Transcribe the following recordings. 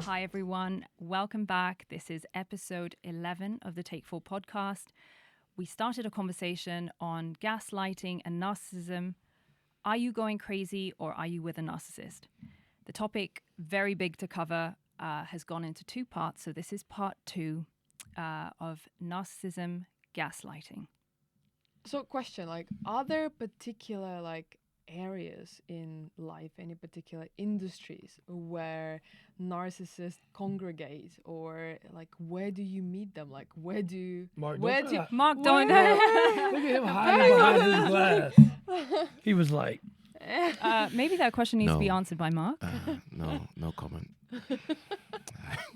Hi, everyone. Welcome back. This is episode 11 of the Take 4 podcast. We started a conversation on gaslighting and narcissism. Are you going crazy or are you with a narcissist? The topic, very big to cover, has gone into two parts. So this is part 2 of narcissism, gaslighting. So question, are there particular areas in life, any particular industries where narcissists congregate, or where do you meet them? Where do Mark, where don't do try Mark, that. don't. Look at him hiding behind his glass. He was like, Maybe that question needs to be No. answered by Mark. No comment.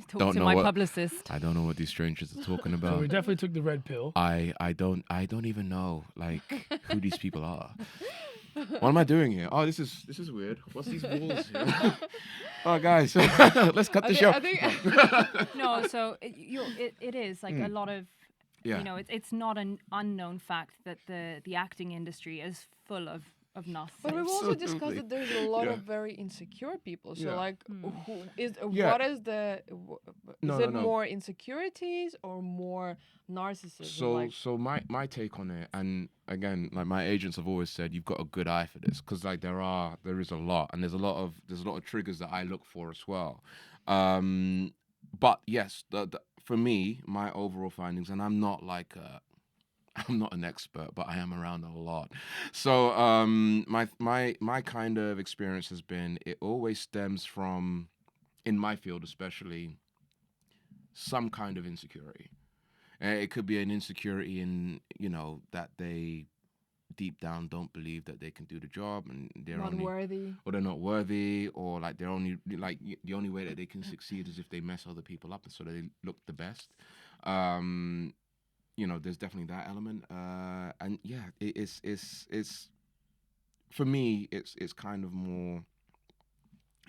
Talk don't to know my what- publicist. I don't know what these strangers are talking so about. we definitely took the red pill. I don't even know who these people are. What am I doing here? Oh, this is weird. What's these walls here? Oh, guys, let's cut the show. I think No, so it is like a lot of, Yeah. you know, it's not an unknown fact that the acting industry is full of narcissists. But we've also discussed Absolutely. that there's a lot Yeah. of very insecure people. So Yeah. who is Yeah. what is the No, is it no. more insecurities or more narcissism? So my take on it, and again, my agents have always said you've got a good eye for this, because there is a lot, and there's a lot of triggers that I look for as well. But yes, for me, my overall findings, and I'm not I'm not an expert, but I am around a lot. So my kind of experience has been, it always stems from, in my field especially, some kind of insecurity. It could be an insecurity in, that they deep down don't believe that they can do the job, and they're Not only, worthy. or they're not worthy, or they're only the only way that they can succeed is if they mess other people up, so they look the best. There's definitely that element, and yeah, it's for me, it's kind of more,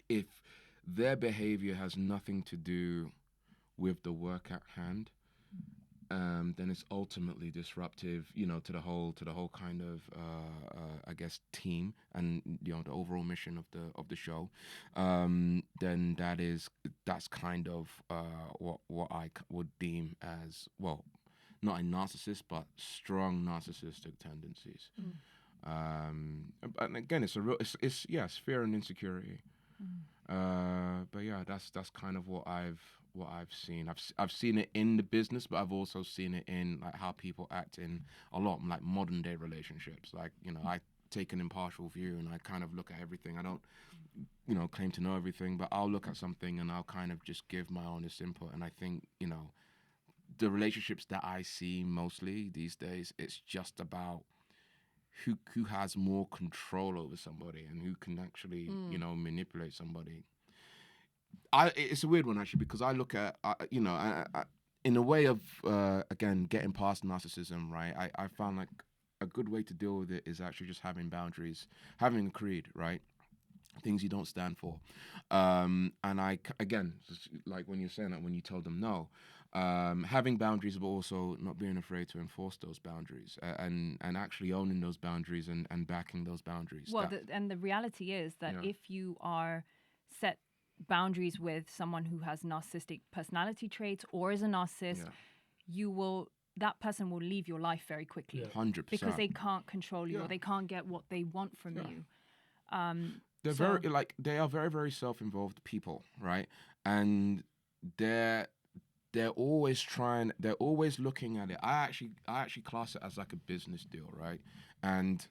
if their behavior has nothing to do with the work at hand, then it's ultimately disruptive, to the whole kind of, I guess, team, and the overall mission of the show. Then that's kind of what I would deem as, well, not a narcissist, but strong narcissistic tendencies. And again, it's fear and insecurity. But yeah, that's kind of what I've seen. I've seen it in the business, but I've also seen it in how people act in a lot modern day relationships. I take an impartial view, and I kind of look at everything. I don't, claim to know everything, but I'll look at something and I'll kind of just give my honest input. And I think, the relationships that I see mostly these days, it's just about who has more control over somebody and who can actually, manipulate somebody. It's a weird one, actually, because I look at, in a way of, again, getting past narcissism, right? I found a good way to deal with it is actually just having boundaries, having a creed, right? Things you don't stand for. And again, when you're saying that, when you told them no, having boundaries, but also not being afraid to enforce those boundaries, and actually owning those boundaries and backing those boundaries. Well, and the reality is that if you are set boundaries with someone who has narcissistic personality traits or is a narcissist, that person will leave your life very quickly. 100%. Because they can't control you or they can't get what they want from you. They are very, very self-involved people, right? And they're always looking at it. I actually class it as like a business deal, right? And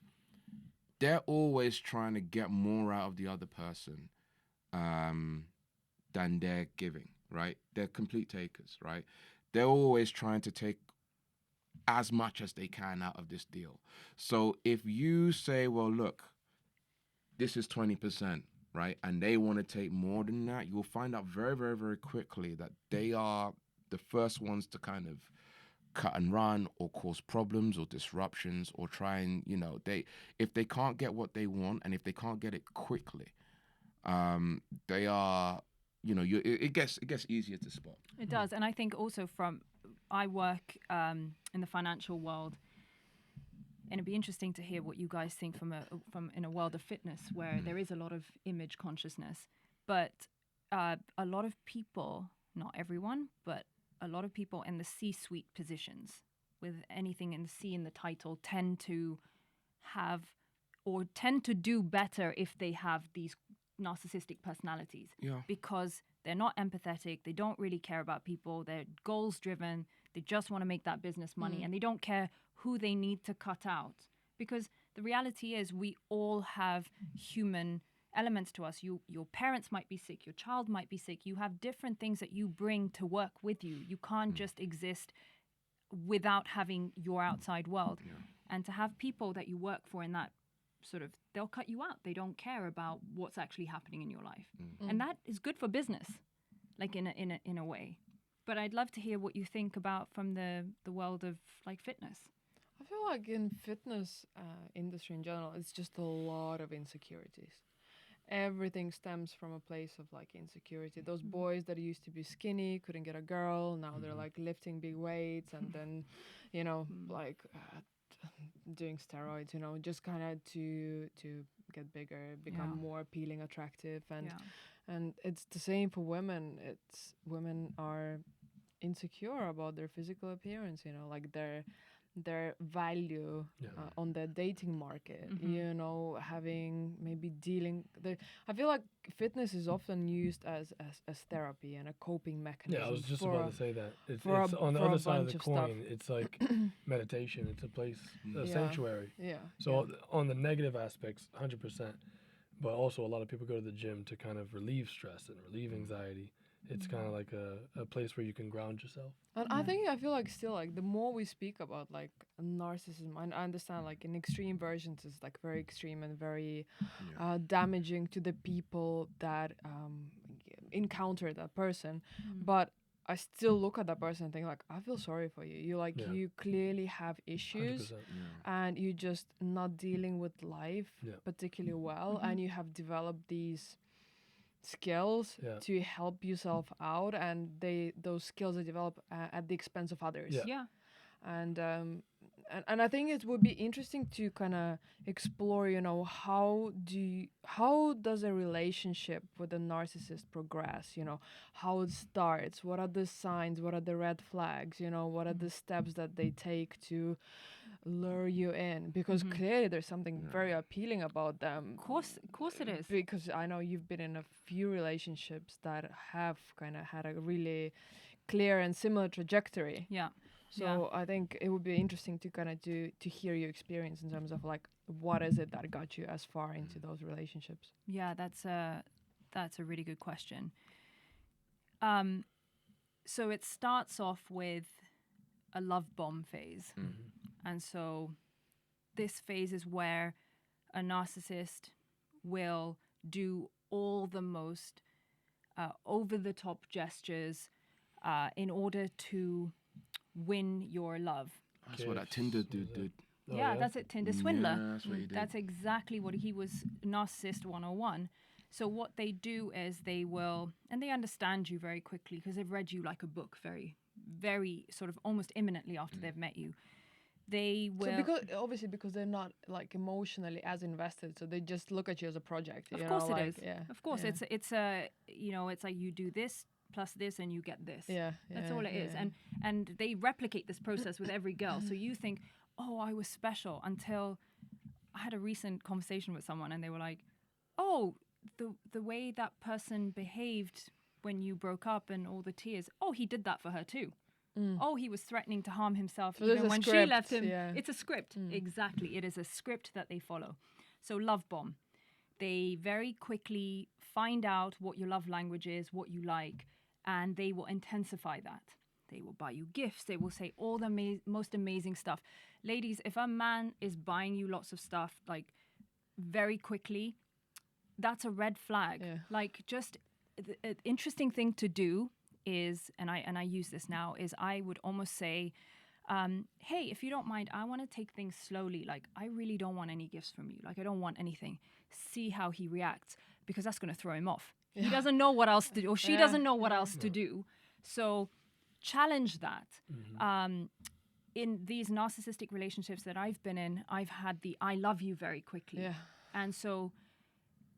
they're always trying to get more out of the other person than they're giving, right? They're complete takers, right? They're always trying to take as much as they can out of this deal. So if you say, well, look, this is 20%, right? And they want to take more than that, you'll find out very, very, very quickly that they are the first ones to kind of cut and run or cause problems or disruptions or try and, if they can't get what they want, and if they can't get it quickly, they are, it gets easier to spot. It does. And I think also I work in the financial world, and it'd be interesting to hear what you guys think from in a world of fitness where there is a lot of image consciousness. But a lot of people, not everyone, but a lot of people in the C-suite positions with anything in the C in the title tend to have or tend to do better if they have these narcissistic personalities Yeah. because they're not empathetic, they don't really care about people, they're goals driven, they just want to make that business money and they don't care who they need to cut out. Because the reality is we all have human elements to us. Your parents might be sick, your child might be sick, you have different things that you bring to work with you. You can't just exist without having your outside world. And to have people that you work for in that sort of, they'll cut you out. They don't care about what's actually happening in your life. And that is good for business, like in a way. But I'd love to hear what you think about from the world of like fitness. I feel like in fitness industry in general, it's just a lot of insecurities. Everything stems from a place of like insecurity. Those boys that used to be skinny, couldn't get a girl, now they're like lifting big weights and then, you know, like doing steroids, you know, just kind of to get bigger, become more appealing, attractive, and it's the same for women. It's women are insecure about their physical appearance, you know, like their value on the dating market, you know, having maybe I feel like fitness is often used as therapy and a coping mechanism. Yeah, I was just about to say that. It's for on the for a other side of bunch the of stuff. coin. It's like meditation. It's a place, a Yeah. sanctuary. Yeah. So on the negative aspects, 100%. But also a lot of people go to the gym to kind of relieve stress and relieve anxiety. It's kind of like a place where you can ground yourself. And I feel like still like the more we speak about like narcissism, and I understand like in extreme versions it's like very extreme and very damaging to the people that encounter that person. But I still look at that person and think like, I feel sorry for you. You like you clearly have issues 100%. and you're just not dealing with life particularly well, and you have developed these skills to help yourself out, and those skills are developed at the expense of others. And I think it would be interesting to kind of explore, you know, how does a relationship with a narcissist progress, you know, how it starts, what are the signs, what are the red flags, you know, what are the steps that they take to lure you in, because clearly there's something very appealing about them. Of course it is. Because I know you've been in a few relationships that have kind of had a really clear and similar trajectory. Yeah. So I think it would be interesting to kind of to hear your experience in terms of like what is it that got you as far into those relationships. Yeah, that's a really good question. So it starts off with a love bomb phase. And so this phase is where a narcissist will do all the most over-the-top gestures in order to win your love. That's what that Tinder dude did. That's it, Tinder swindler. Yeah, that's what he did. That's exactly what he was, narcissist 101. So what they do is they will, and they understand you very quickly because they've read you like a book very, very sort of almost imminently after they've met you. They will. So because they're not like emotionally as invested, so they just look at you as a project. Of course it is. Yeah. Of course, it's a you know, it's like you do this plus this and you get this. Yeah. That's all it is. And they replicate this process with every girl. So you think, oh, I was special, until I had a recent conversation with someone and they were like, oh, the way that person behaved when you broke up and all the tears, oh, he did that for her too. Oh, he was threatening to harm himself So even when she left him. Yeah. It's a script. Exactly. It is a script that they follow. So love bomb. They very quickly find out what your love language is, what you like, and they will intensify that. They will buy you gifts. They will say all the most amazing stuff. Ladies, if a man is buying you lots of stuff, like very quickly, that's a red flag. Yeah. Like just an interesting thing to do is, and I use this now, is I would almost say, hey, if you don't mind, I want to take things slowly. Like, I really don't want any gifts from you. Like, I don't want anything. See how he reacts, because that's going to throw him off. Yeah. He doesn't know what else to do, or she doesn't know what else to do. So challenge that. In these narcissistic relationships that I've been in, I've had the I love you very quickly. Yeah. And so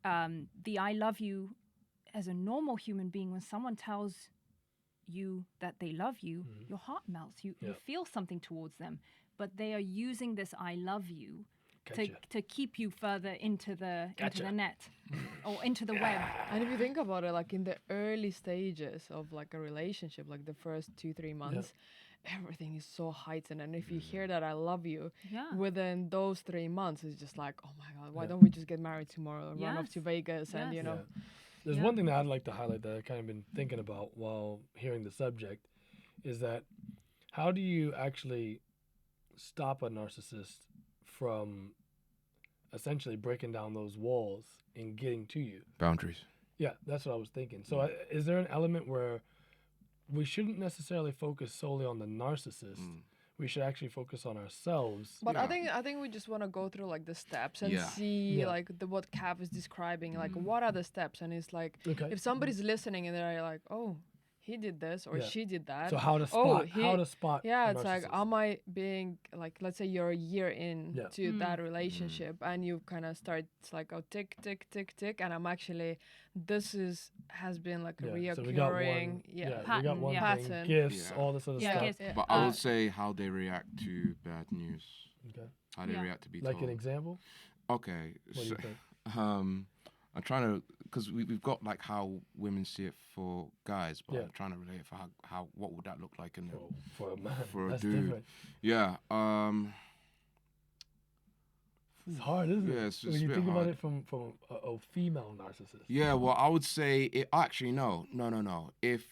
the I love you as a normal human being, when someone tells you that they love you, your heart melts. You feel something towards them, but they are using this "I love you" to keep you further into the net or into the web. And if you think about it, like in the early stages of like a relationship, like the first 2-3 months, everything is so heightened. And if you hear that "I love you," within those 3 months, it's just like, oh my God, why don't we just get married tomorrow and run off to Vegas and you know. There's one thing that I'd like to highlight that I've kind of been thinking about while hearing the subject, is that how do you actually stop a narcissist from essentially breaking down those walls and getting to you? Boundaries. Yeah, that's what I was thinking. So is there an element where we shouldn't necessarily focus solely on the narcissist? We should actually focus on ourselves. But I think we just want to go through like the steps and see like what Cav is describing, like what are the steps, and it's like if somebody's listening and they're like, oh, he did this or she did that. So how to spot? Yeah, a it's like, narcissist. am I being like, let's say you're a year in to that relationship and you kind of start, it's like, oh, tick, tick, tick, tick, and I'm actually, has been like a reoccurring we got one pattern. thing, gifts, all this other stuff. But I would say how they react to bad news. Okay. How they react to be Like told. an example? Okay. What do you think? I'm trying to, because we've got like how women see it for guys, but I'm trying to relate it for how what would that look like in For a man, for a that's dude. different. Yeah. It's hard, isn't it? Yeah, it's when a you bit think about hard. it from a female narcissist. Yeah. Well, I would say it. Actually, no. If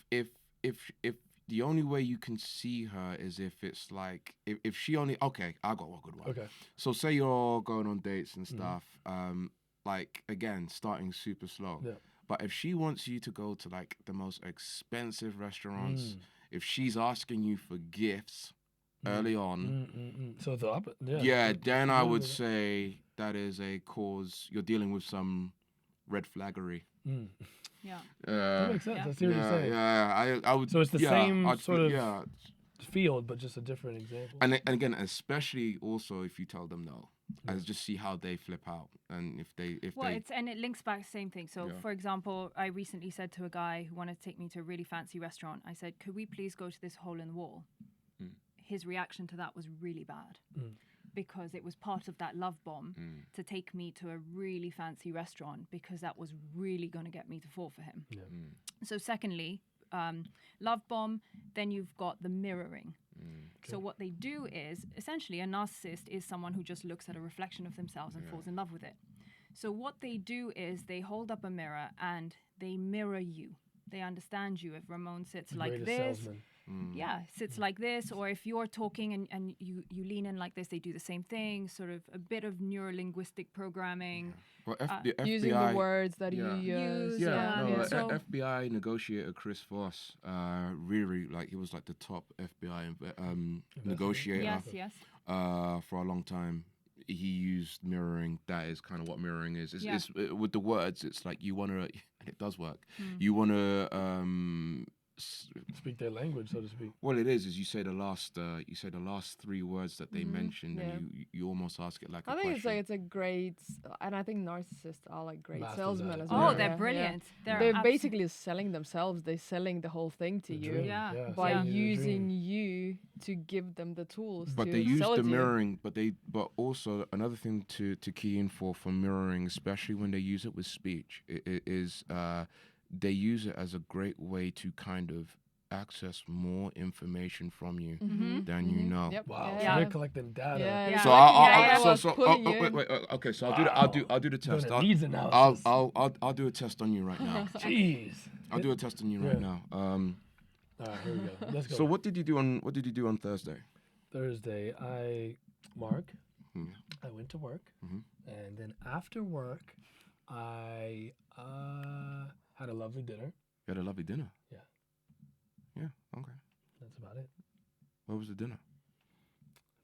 the only way you can see her is if it's like if she only I got one good one. Okay. So say you're going on dates and stuff. Like again, starting super slow. Yeah. But if she wants you to go to like the most expensive restaurants, if she's asking you for gifts early on, So the opposite. then I would say that is a cause. You're dealing with some red flaggery. Yeah. That makes sense. I see what you're saying. Yeah, I would. So it's the same sort of yeah. field, but just a different example. And again, especially also if you tell them no, and just see how they flip out, and if they and it links back same thing. So for example, I recently said to a guy who wanted to take me to a really fancy restaurant, I said, could we please go to this hole in the wall? His reaction to that was really bad because it was part of that love bomb to take me to a really fancy restaurant because that was really going to get me to fall for him. So secondly, love bomb, then you've got the mirroring. So what they do is, essentially, a narcissist is someone who just looks at a reflection of themselves and falls in love with it. So what they do is they hold up a mirror and they mirror you. They understand you. If Ramon sits The like greatest this, salesman. sits like this, or if you're talking and you lean in like this, they do the same thing, sort of a bit of neuro-linguistic programming. Well, the FBI, Using the words that you use. So- FBI negotiator Chris Voss, really like he was like the top FBI negotiator Yes. for a long time. He used mirroring. That is kind of what mirroring is. It's with the words. It's like you want to, and it does work. You want to Speak their language, so to speak. Well, it is you say the last 3 words that they mentioned, and you almost ask it like a I think question. it's a great, and I think narcissists are like great Masters salesmen at it. as Oh, well. they're brilliant. They're basically selling themselves. They're selling the whole thing to you Yeah. by selling you the using dream. you to give them the tools. But to they use sell the it to you. mirroring, but also another thing to key in for mirroring, especially when they use it with speech, is they use it as a great way to kind of access more information from you than you know. Yep. Wow. Yeah. So they're collecting data. Yeah. So wait. Okay, so I'll do the Doing test. a needs analysis. I'll do a test on you right now. Jeez. I'll do a test on you right now. All right, here we go. Let's go. So what did you do on Thursday? Thursday, I went to work, and then after work, I had a lovely dinner. You had a lovely dinner. Yeah. Yeah. Okay. That's about it. What was the dinner?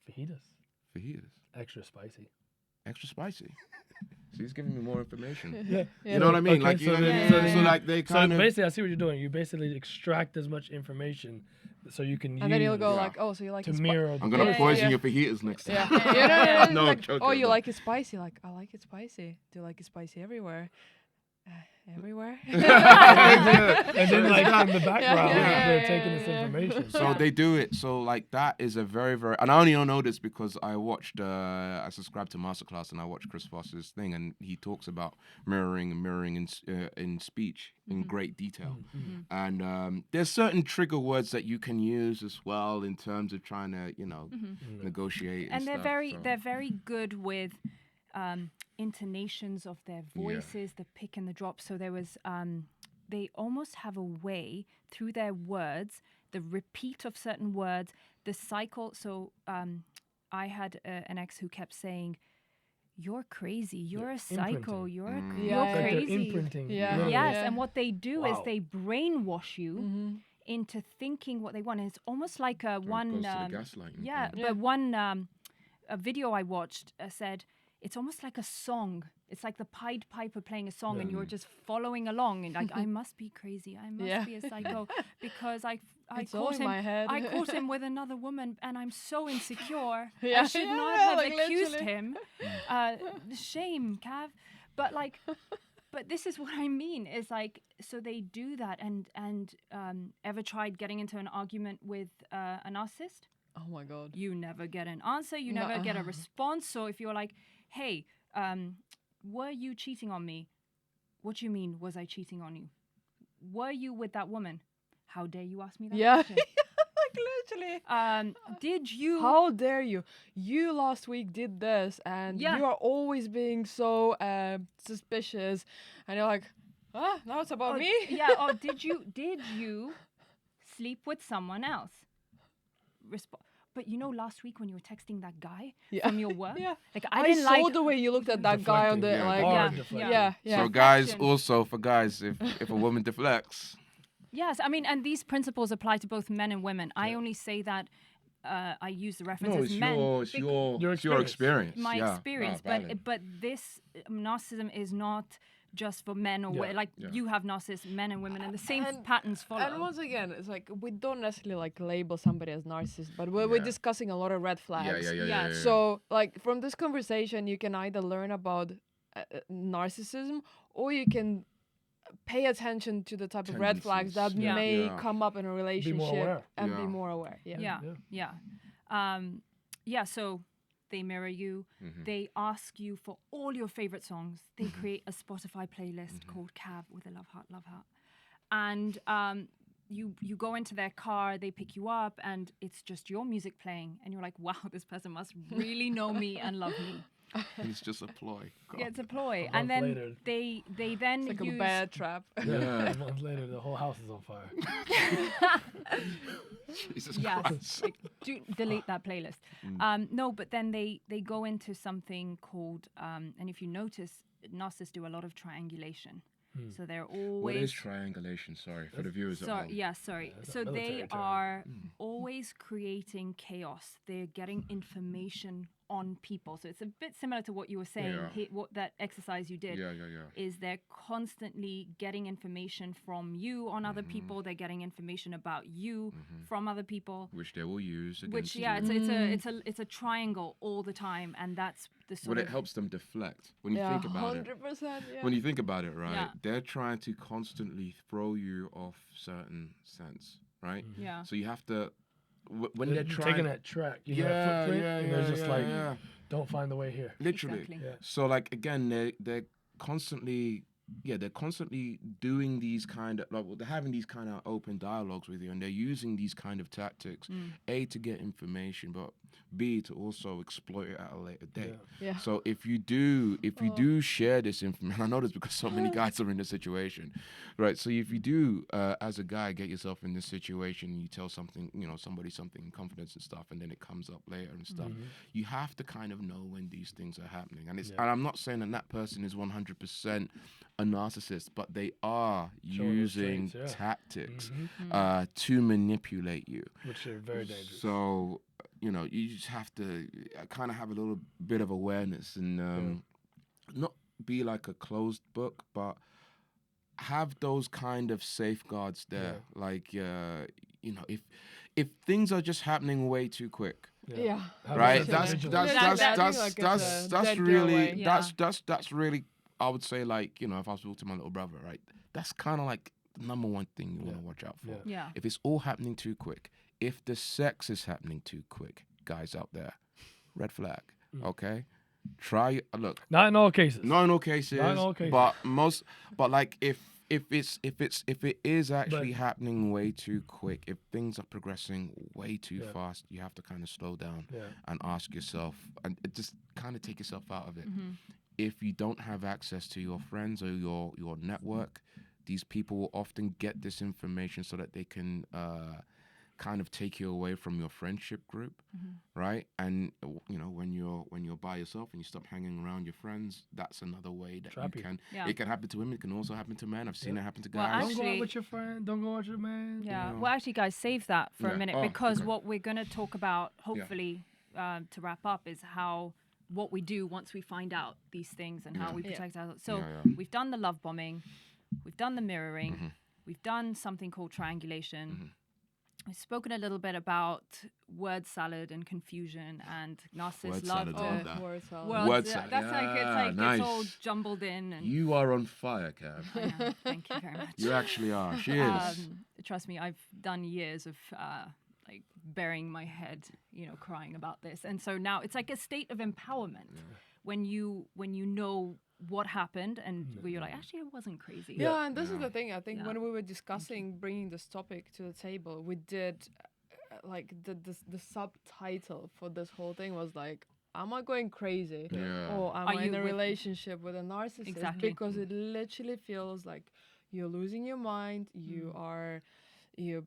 Fajitas, Fajitas. extra spicy. Extra spicy. So he's giving me more information. Yeah. You know what I mean? Okay, Like, so you know what I then- mean? so So then- like they So kind of. basically, I see what you're doing. You basically extract as much information so you can And then you'll go Yeah. like, oh, so you like to it mirror. I'm gonna Yeah, poison yeah. your fajitas next time. Yeah. You know, No, like, I'm joking, oh, you but- like it spicy? Like, I like it spicy. Do you like it spicy everywhere? Everywhere. And then like in the background, yeah, they're yeah, taking yeah, this yeah. information. So they do it. So like that is a very, very, and I only don't know this because I watched, I subscribed to Masterclass and I watched Chris Foster's thing, and he talks about mirroring and mirroring in speech in great detail. And there's certain trigger words that you can use as well in terms of trying to, negotiate. And they're stuff, very good with intonations of their voices, the pick and the drop. So there was they almost have a way through their words, the repeat of certain words, the cycle. So I had an ex who kept saying, "You're crazy. You're a psycho. Imprinting. You're Yeah, you're yeah. Like they're crazy." imprinting. Yeah. literally. Yes, Yeah. and what they do is Wow. they brainwash you into thinking what they want. And it's almost like a It one. goes to the gaslighting. Yeah, Yeah. but one a video I watched said it's almost like a song. It's like the Pied Piper playing a song, and you're just following along. And like, I must be crazy. I must Yeah. be a psycho because I It's all caught in him. my head. I caught him with another woman, and I'm so insecure. I Yeah. should Yeah, not yeah, have like accused literally. him. Shame, Cav. But like. But this is what I mean is like, so they do that and ever tried getting into an argument with a narcissist? Oh my god. You never get an answer. You No. never get a response. So if you're like, hey, were you cheating on me? What do you mean, was I cheating on you? Were you with that woman? How dare you ask me that Yeah. question? Like literally. Did you... How dare you? You last week did this, and Yeah. you are always being so suspicious, and you're like, now it's about me. Yeah, or did you sleep with someone else? But you know, last week when you were texting that guy Yeah. from your work, Yeah. like I didn't saw like. the way you looked at that guy on the Deflecting, like. hard Yeah, deflecting. Yeah, yeah. So guys, Deflection. also for guys, if a woman deflects, Yes, I mean, and these principles apply to both men and women. I only say that I use the reference no, as it's men. your experience. My Yeah. experience, Ah, valid. but this narcissism is not just for men or Yeah. you have narcissists, men and women, and the same And- patterns follow. And once again, it's like we don't necessarily like label somebody as narcissist, but we're Yeah. discussing a lot of red flags. Yeah. So, like from this conversation, you can either learn about narcissism, or you can pay attention to the type of red flags that Tendencies. Yeah. may Yeah. come up in a relationship aware. and be Yeah. more aware. Yeah. Yeah. So they mirror you. Mm-hmm. They ask you for all your favorite songs. They create a Spotify playlist called Cav with a love heart, and you go into their car. They pick you up, and it's just your music playing, and you're like, wow, this person must really know me and love me. It's just a ploy. Yeah, it's a ploy, A and month then later. they then It's like use a bad trap. Yeah. A month later, the whole house is on fire. Jesus Yes, Christ. like, delete that playlist. No, but then they go into something called, and if you notice, narcissists do a lot of triangulation. So they're always. What is triangulation? Sorry, for the viewers at Sorry, home. yeah, sorry. it's a So military they term. are always creating chaos. They're getting information on people. So it's a bit similar to what you were saying. Yeah. What that exercise you did. Yeah. Is they're constantly getting information from you on other people. They're getting information about you from other people. Which they will use against Which you. it's a triangle all the time, and that's the sort But of it helps them deflect. When you Yeah, think about it. 100%. Yeah. When you think about it, right? Yeah. They're trying to constantly throw you off certain sense, right? yeah. So you have to when they're You're trying taking that track, you yeah, know, that footprint, yeah, and yeah, they're just like, yeah. don't find the way here. Literally. Exactly. Yeah. So like again, they're constantly doing these kind of like they're having these kind of open dialogues with you, and they're using these kind of tactics, A, to get information, but B, to also exploit it at a later date. Yeah. So if you do share this information, I know this because so many guys are in this situation, right? So if you do, as a guy, get yourself in this situation, you tell something, somebody something in confidence and stuff, and then it comes up later and stuff, you have to kind of know when these things are happening. And and I'm not saying that person is 100% a narcissist, but they are Showing those using traits, yeah. tactics to manipulate you. Which are very dangerous. So, you just have to kind of have a little bit of awareness and not be like a closed book, but have those kind of safeguards there. Yeah. Like, if things are just happening way too quick, Yeah. Have right? a sense That's of that's- vigilance. that- that- like it's a that's dead really giveaway. Yeah. that's really I would say, like, you know, if I was talking to my little brother, right, that's kind of like the number one thing you want to watch out for. Yeah. Yeah. If it's all happening too quick, if the sex is happening too quick, guys out there, red flag. Okay, try look. Not in all cases. Not in all cases. Not in all cases. But like if it is actually happening way too quick, if things are progressing way too fast, you have to kind of slow down and ask yourself, and just kind of take yourself out of it. If you don't have access to your friends or your network, these people will often get this information so that they can kind of take you away from your friendship group, right? And you know, when you're by yourself and you stop hanging around your friends, that's another way that Trap you you. can. Yeah. It can happen to women. It can also happen to men. I've seen it happen to Well, guys. Don't go Actually- out with your friend. Don't go out with your man. Yeah. know. Well, actually, guys, save that for a Yeah. minute Oh, because okay. what we're going to talk about, hopefully, to wrap up, is what we do once we find out these things and how we protect ourselves. So we've done the love bombing, we've done the mirroring, we've done something called triangulation. We've spoken a little bit about word salad and confusion, and narcissists Word love salad, I love to. that. Word salad. Words, Word yeah, salad. that's like Yeah, it's all nice. jumbled in, and You are on fire, Kev. yeah, thank you very much. You actually are. She is. Trust me, I've done years of like burying my head, you know, crying about this, and so now it's like a state of empowerment when you know what happened and where you're like, actually, I wasn't crazy. Yeah, and this is the thing. I think Yeah. when we were discussing bringing this topic to the table, we did like the subtitle for this whole thing was like, "Am I going crazy?" Yeah. Or am Are I in you a with- relationship with a narcissist? Exactly. Because it literally feels like you're losing your mind. You are, you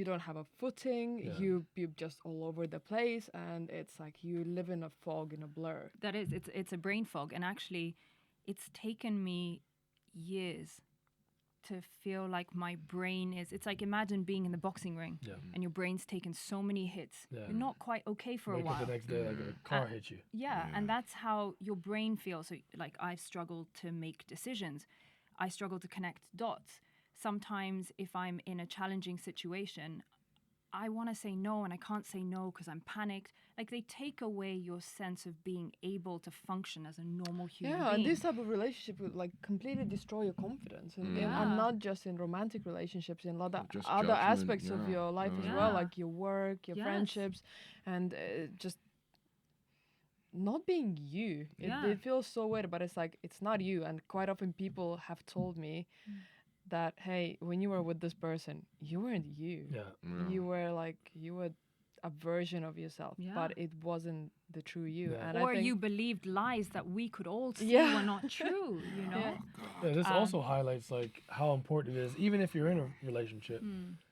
don't have a footing. Yeah. You're just all over the place, and it's like you live in a fog, in a blur. That is, it's a brain fog, and actually, it's taken me years to feel like my brain is. It's like imagine being in the boxing ring, and your brain's taken so many hits. Yeah. You're not quite okay for Wake a up while. the next day like a car hit you. Yeah, and that's how your brain feels. So, like, I've struggled to make decisions. I struggle to connect dots. Sometimes, if I'm in a challenging situation, I want to say no, and I can't say no because I'm panicked. Like, they take away your sense of being able to function as a normal human Yeah, being. and this type of relationship would like completely destroy your confidence, and Yeah. not just in romantic relationships, in a lot of Just other judgment, aspects of yeah, your life as yeah. well, Yeah. like your work, your Yes. friendships, and just not being you. Yeah. It feels so weird, but it's like it's not you. And quite often people have told me that, hey, when you were with this person, you weren't you. Yeah. You were a version of yourself, Yeah. but it wasn't the true you. Yeah. And or I think, you believed lies that we could all see Yeah. were not true, you know? Yeah. Yeah, this also highlights like how important it is, even if you're in a relationship,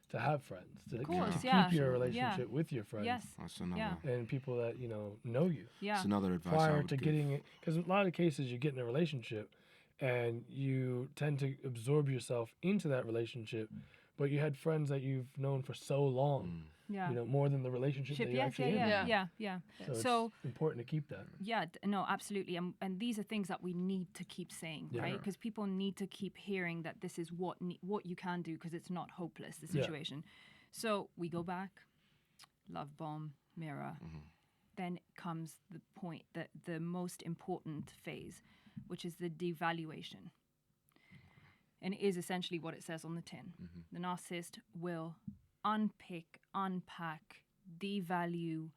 to have friends, to course, keep yeah. your Yeah. relationship with your friends Yes. That's another. Yeah. and people that know you. Yeah. That's another advice I Prior would to give. getting it, because a lot of cases you get in a relationship and you tend to absorb yourself into that relationship, but you had friends that you've known for so long, Yeah. you know, more than the relationship that you're Yes, actually yeah, in. yeah, yeah. So, it's important to keep that. Yeah, no, absolutely. And these are things that we need to keep saying, Yeah. right? Because people need to keep hearing that this is what you can do because it's not hopeless, the Yeah. situation. So we go back, love bomb, mirror. Then comes the point that the most important phase, which is the devaluation. And it is essentially what it says on the tin. The narcissist will unpick, unpack, devalue,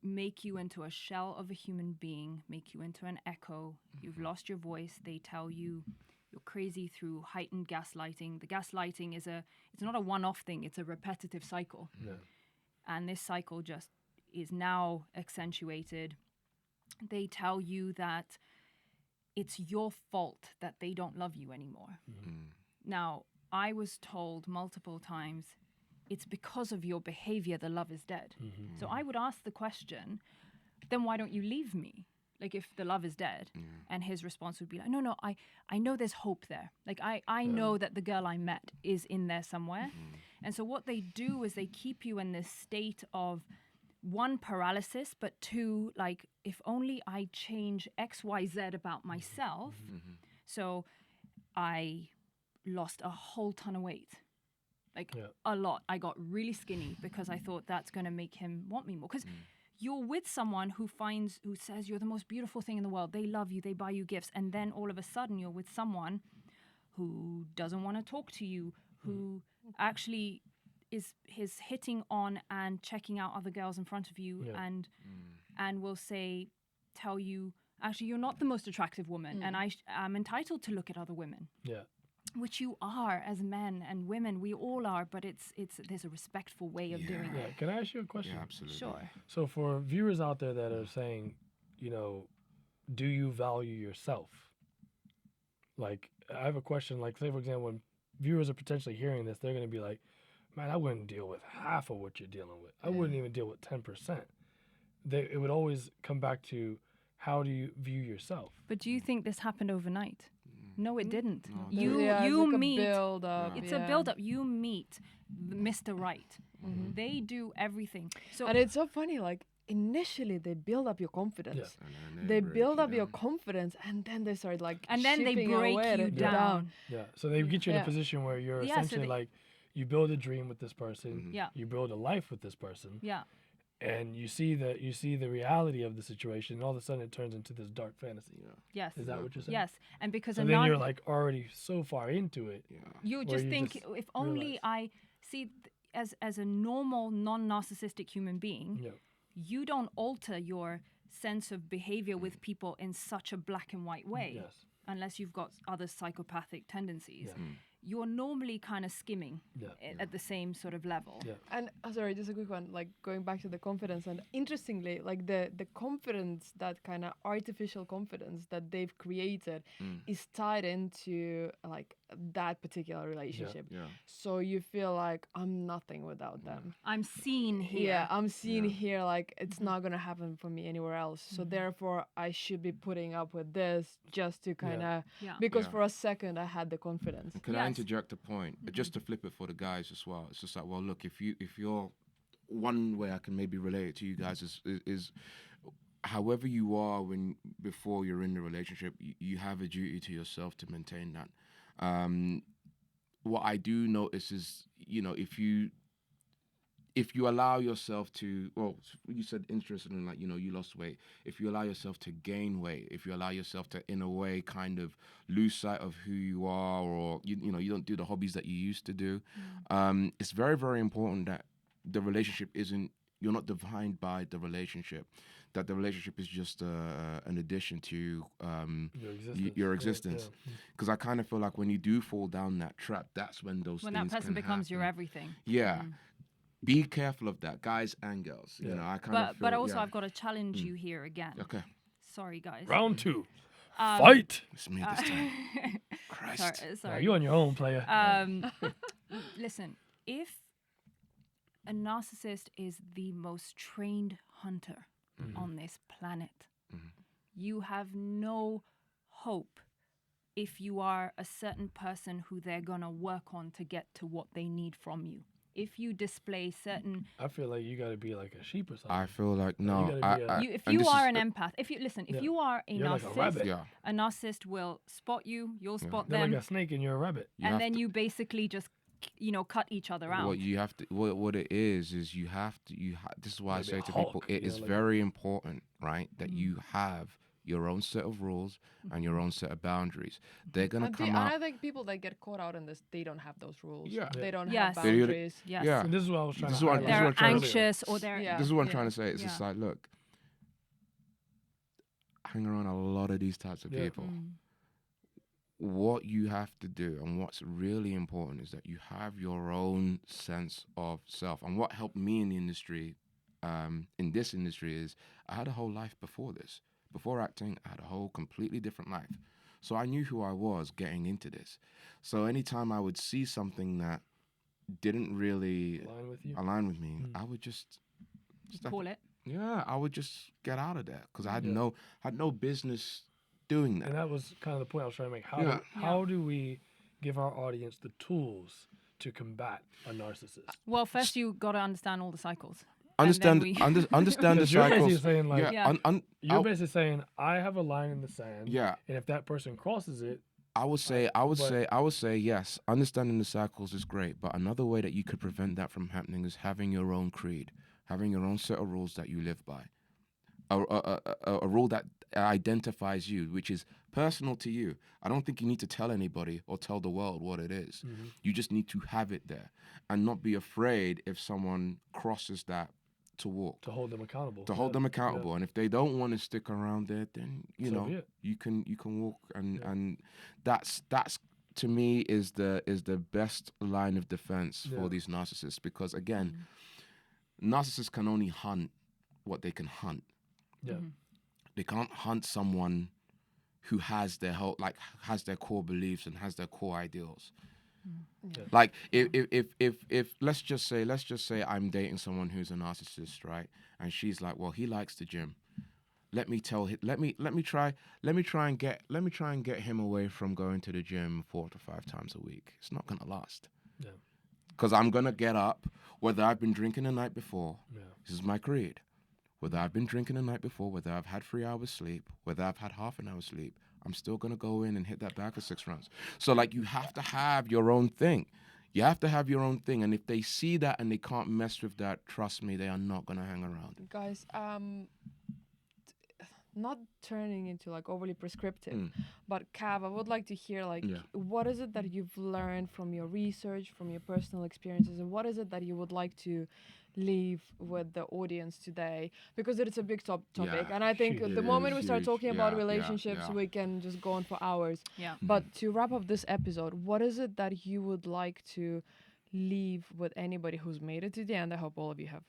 make you into a shell of a human being, make you into an echo. You've lost your voice. They tell you you're crazy through heightened gaslighting. The gaslighting it's not a one-off thing. It's a repetitive cycle. Yeah. And this cycle just is now accentuated. They tell you that it's your fault that they don't love you anymore. Now, I was told multiple times, it's because of your behavior the love is dead. So I would ask the question, then why don't you leave me? Like, if the love is dead. And his response would be like, no, I know there's hope there. Like, I know that the girl I met is in there somewhere. And so what they do is they keep you in this state of, one, paralysis, but two, like, if only I change X, Y, Z about myself. So I lost a whole ton of weight. Like, a lot. I got really skinny because I thought that's going to make him want me more. Because you're with someone who says you're the most beautiful thing in the world. They love you, they buy you gifts, and then all of a sudden you're with someone who doesn't want to talk to you, who actually is hitting on and checking out other girls in front of you, and will tell you, actually, you're not the most attractive woman, and I'm entitled to look at other women. Yeah. Which you are as men and women, we all are, but there's a respectful way of doing Yeah. it. Can I ask you a question? Yeah, absolutely. Sure. So for viewers out there that are saying, you know, do you value yourself? Like, I have a question. Like, say for example, when viewers are potentially hearing this, they're going to be like, man, I wouldn't deal with half of what you're dealing with. I wouldn't even deal with 10%. It would always come back to, how do you view yourself? But do you think this happened overnight? No, it didn't. No, You it's like meet. a build up. It's a build up. You meet Mr. Right. They do everything. So And it's so funny, like initially they build up your confidence. Yeah. And then They break build you up your down. confidence, and then they start like and then they chipping break away you at down. Yeah. So they get you in a Yeah. position where you're Yeah, so essentially they- like, you build a dream with this person. Yeah. You build a life with this person. Yeah. And you see the reality of the situation, and all of a sudden it turns into this dark fantasy. Yeah. Yes. Is that what you're saying? Yes. And because So a then you're like already so far into it. Yeah. you where just you think, just if only realize. I see as a normal non-narcissistic human being, Yeah. you don't alter your sense of behavior with people in such a black and white way, Yes. unless you've got other psychopathic tendencies. Yeah. You're normally kind of skimming Yeah. at the same sort of level. Yeah. And sorry, just a quick one, like going back to the confidence, and interestingly, like the confidence, that kind of artificial confidence that they've created is tied into like that particular relationship. Yeah. So you feel like I'm nothing without them. I'm seen here. Yeah, I'm seen Yeah. here, like it's not gonna happen for me anywhere else. So therefore I should be putting up with this just to kind of Yeah. because Yeah. for a second I had the confidence. Can I Yes. interject a point just to flip it for the guys as well? It's just like, well, look, if you're one way I can maybe relate it to you guys is however you are before you're in the relationship, you have a duty to yourself to maintain that. What I do notice is, if you allow yourself to, well, you said interested in, like, you lost weight. If you allow yourself to gain weight, if you allow yourself to, in a way, kind of lose sight of who you are, or, you don't do the hobbies that you used to do, it's very, very important that the relationship you're not defined by the relationship, that the relationship is just an addition to your existence. Because I kind of feel like when you do fall down that trap, that's when those When things that person can becomes your happen. everything. Yeah. Be careful of that, guys and girls. Yeah. I kind of feel, But also, yeah. I've got to challenge you here again. Okay, Sorry, guys. Round 2. Fight. it's me this time. Christ. Now Sorry. you on your own, player. Listen, if a narcissist is the most trained hunter on this planet, you have no hope if you are a certain person who they're going to work on to get to what they need from you. If you display certain... I feel like you got to be like a sheep or something. I feel like You no. gotta be if and you this are is- an empath, if Yeah. you are a You're like a narcissist, rabbit. Yeah, a narcissist will spot you, you'll spot They're them, like a snake and you're a rabbit. and then you basically just, cut each other out. What you have to, what it is you have to, this is why I Maybe say a to people, Hulk, it you is know, like- very important, right, that you have your own set of rules and your own set of boundaries. They're gonna And come and out. I think people that get caught out in this, they don't have those rules. Yeah. They don't Yes. have They either- boundaries. Yes. Yeah. And this is what I was trying This to is what- highlight. this is They're what I'm trying to say. anxious or they're... Yeah. This is what I'm Yeah. trying to say. It's just Yeah. like, look, I hang around a lot of these types of Yeah. people. What you have to do and what's really important is that you have your own sense of self. And what helped me in the industry, in this industry, is I had a whole life before this. Before acting, I had a whole completely different life. So I knew who I was getting into this. So anytime I would see something that didn't really Line with you. align with me, I would just Call it. yeah, I would just get out of there because I had Yeah. no business doing that. And that was kind of the point I was trying to make. Yeah. How do we give our audience the tools to combat a narcissist? Well, first you got to understand all the cycles. Understand, we- understand the Because you're basically cycles. saying, like, Yeah. you're basically saying, I have a line in the sand. Yeah. And if that person crosses it, I would say yes. Understanding the cycles is great, but another way that you could prevent that from happening is having your own creed, having your own set of rules that you live by, a rule that identifies you, which is personal to you. I don't think you need to tell anybody or tell the world what it is. You just need to have it there and not be afraid if someone crosses that to walk. To hold them accountable. To hold them accountable. And if they don't want to stick around there, then you So know be it. you can walk, and that's to me is the best line of defense for these narcissists, because again, narcissists can only hunt what they can hunt. Yeah. They can't hunt someone who has their has their core beliefs and has their core ideals. Yeah. Like if let's just say I'm dating someone who's a narcissist, right? And she's like, well, he likes the gym. Let me try and get him away from going to the gym 4 to 5 times a week. It's not gonna last. Yeah. Because I'm gonna get up, whether I've been drinking the night before. Yeah. This is my creed. Whether I've been drinking the night before, whether I've had 3 hours sleep, whether I've had half an hour sleep, I'm still going to go in and hit that bag for 6 rounds. So, like, you have to have your own thing. You have to have your own thing. And if they see that and they can't mess with that, trust me, they are not going to hang around. Guys, not turning into like overly prescriptive, but Cav, I would like to hear like what is it that you've learned from your research, from your personal experiences, and what is it that you would like to leave with the audience today, because it's a big topic, and I think the moment we start talking about relationships, we can just go on for hours. But to wrap up this episode, what is it that you would like to leave with anybody who's made it to the end? I hope all of you have.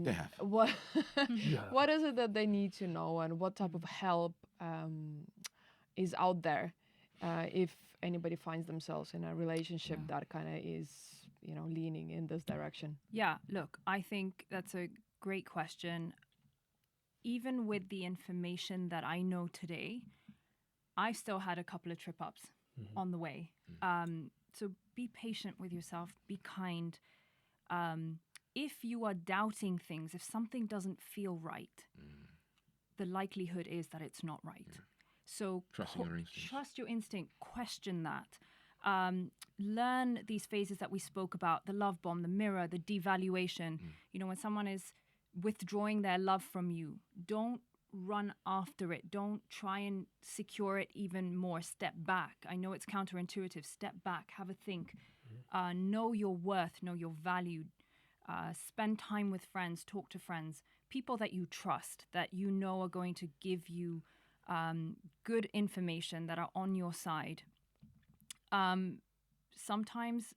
They have. What is it that they need to know, and what type of help is out there if anybody finds themselves in a relationship that kind of is, you know, leaning in this direction? Yeah, look, I think that's a great question. Even with the information that I know today, I've still had a couple of trip ups on the way. So be patient with yourself, be kind. If you are doubting things, if something doesn't feel right, the likelihood is that it's not right. So trust your instinct, question that. Learn these phases that we spoke about, the love bomb, the mirror, the devaluation. You know, when someone is withdrawing their love from you, don't run after it. Don't try and secure it even more. Step back. I know it's counterintuitive. Step back, have a think. Know your worth, know your value. Spend time with friends, talk to friends, people that you trust, that you know are going to give you good information, that are on your side. Sometimes,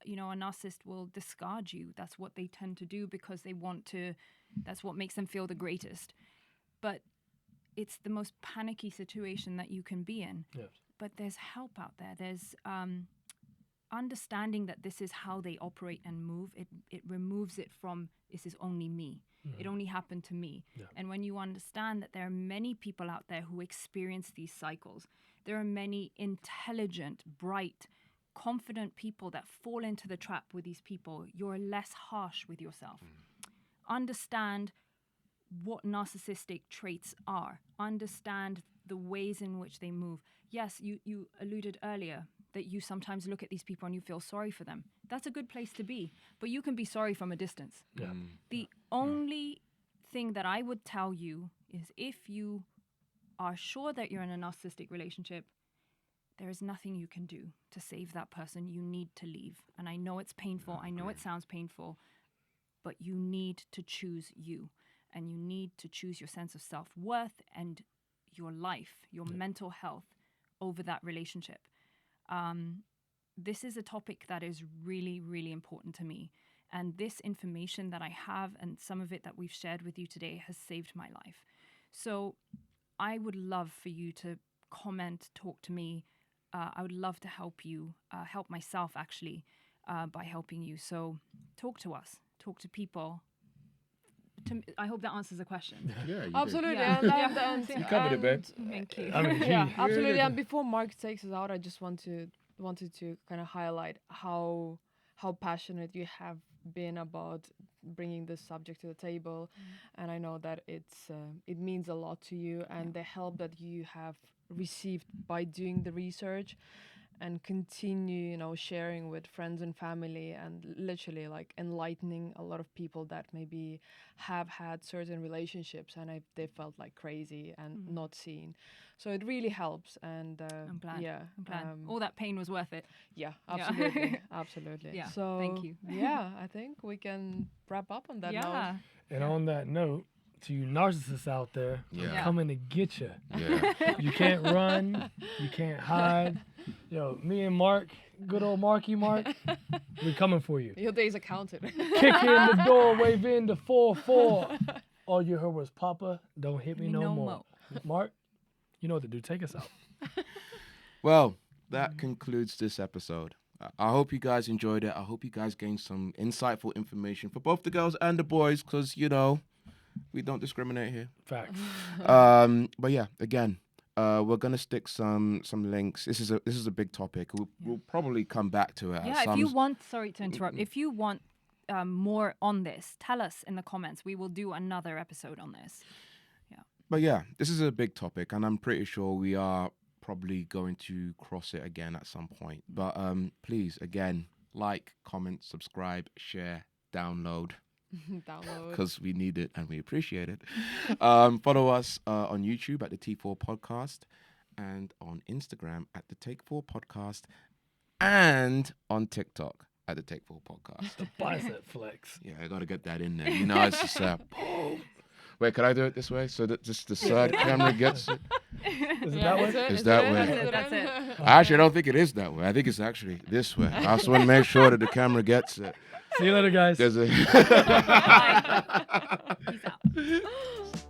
you know, a narcissist will discard you. That's what they tend to do because they want to, that's what makes them feel the greatest. But it's the most panicky situation that you can be in. Yes. But there's help out there. There's understanding that this is how they operate and move. It removes it from, this is only me. It only happened to me. Yeah. And when you understand that there are many people out there who experience these cycles, there are many intelligent, bright, confident people that fall into the trap with these people, you're less harsh with yourself. Understand what narcissistic traits are. Understand the ways in which they move. Yes, you alluded earlier that you sometimes look at these people and you feel sorry for them. That's a good place to be, but you can be sorry from a distance. Yeah. The only thing that I would tell you is if you are sure that you're in a narcissistic relationship, there is nothing you can do to save that person. You need to leave. And I know it's painful. I know it sounds painful, but you need to choose you. And you need to choose your sense of self-worth and your life, your mental health over that relationship. This is a topic that is really, really important to me. And this information that I have and some of it that we've shared with you today has saved my life. So I would love for you to comment, talk to me. I would love to help you, help myself actually, by helping you. So talk to us, talk to people. I hope that answers the question. Yeah, you Absolutely. Yeah. And You covered it, babe. Thank you. I mean, yeah, absolutely. And before Mark takes us out, I just wanted to kind of highlight how passionate you have been about bringing this subject to the table, and I know that it means a lot to you, and the help that you have received by doing the research and continue, you know, sharing with friends and family, and literally like enlightening a lot of people that maybe have had certain relationships and they felt like crazy and not seen. So it really helps, and I'm glad. yeah, I'm glad. All that pain was worth it. yeah, Yeah. absolutely, absolutely. Yeah, So thank you. yeah, I think we can wrap up on that note. Yeah. And on that note, to you narcissists out there, Yeah. I'm coming to get you. Yeah. You can't run. You can't hide. Yo, me and Mark, good old Marky Mark, we coming for you. Your days are counted. Kick in the door, wave in the 4-4. All you heard was, Papa, don't hit me no more. Mark, you know what to do. Take us out. Well, that concludes this episode. I hope you guys enjoyed it. I hope you guys gained some insightful information for both the girls and the boys, because, you know, we don't discriminate here. Facts. But yeah, again, we're gonna stick some links. This is a big topic. We'll probably come back to it. Yeah, if you want, sorry to interrupt, if you want more on this, tell us in the comments. We will do another episode on this. But yeah, this is a big topic, and I'm pretty sure we are probably going to cross it again at some point. But please, again, like, comment, subscribe, share, download. Download. Because we need it and we appreciate it. Follow us on YouTube at the T4 Podcast, and on Instagram at the Take 4 Podcast, and on TikTok at the Take 4 Podcast. The bicep flex. Yeah, I got to get that in there. You know, it's just boom. Wait, can I do it this way so that just the side camera gets it? Is it that way? It's that way. That's it. Actually, I don't think it is that way. I think it's actually this way. I just want to make sure that the camera gets it. See you later, guys. There's a Bye. Peace out.